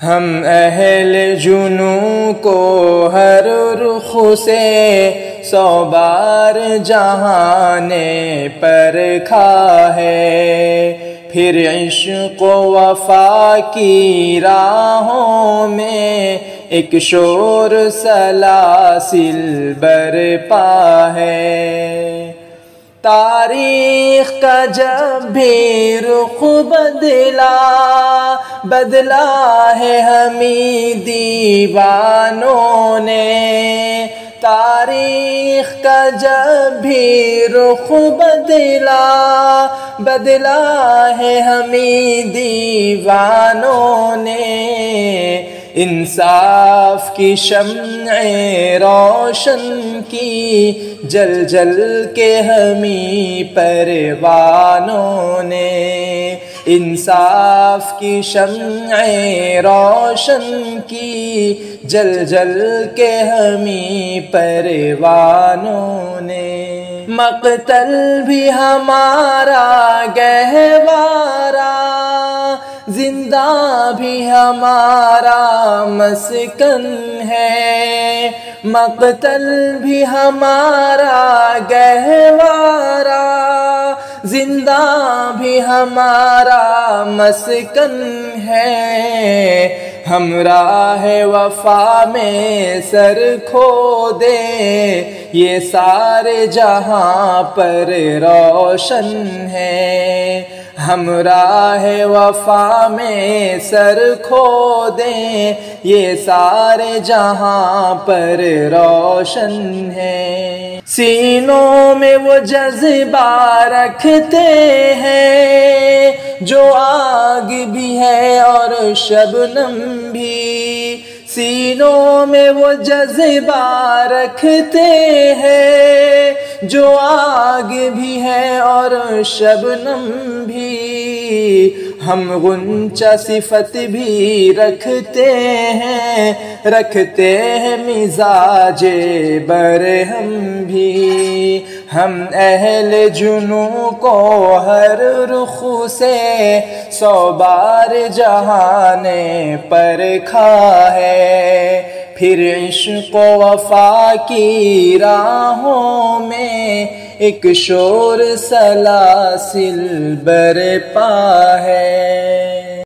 ہم اہل جنوں کو ہر رخ سے 100 بار جہاں نے پرکھا ہے، پھر عشق و وفا کی راہوں میں ایک شور سلاسل برپا ہے۔ تاریخ کا جب بھی رخ بدلا ہے ہمیں دیوانوں نے، تاریخ کا جب بھی رخ بدلا ہے ہمیں دیوانوں نے، انصاف کی شمع روشن کی جل جل کے ہمیں پروانوں نے، انصاف کی شمع روشن کی جل جل کے ہمیں پروانوں نے، مقتل بھی ہمارا گہوارہ، زندہ بھی ہمارا مسکن ہے، مقتل بھی ہمارا گہوارہ، زندہ بھی ہمارا مسکن ہے، ہمراہ وفا میں سر کھو دے یہ سارے جہاں پر روشن ہے، ہمراہ وفا میں سر کھو دیں یہ سارے جہاں پر روشن ہے، سینوں میں وہ جذبہ رکھتے ہیں جو آگ بھی ہے اور شبنم بھی، سینوں میں وہ جذبہ رکھتے ہیں جو آگ بھی ہے اور شبنم بھی، ہم غنچہ صفت بھی رکھتے ہیں مزاج برہم بھی، ہم اہل جنوں کو ہر رخ سے 100 بار جہاں نے پرکھا ہے، پھر عشق و وفا کی راہوں میں ایک شور سلاسل برپا ہے۔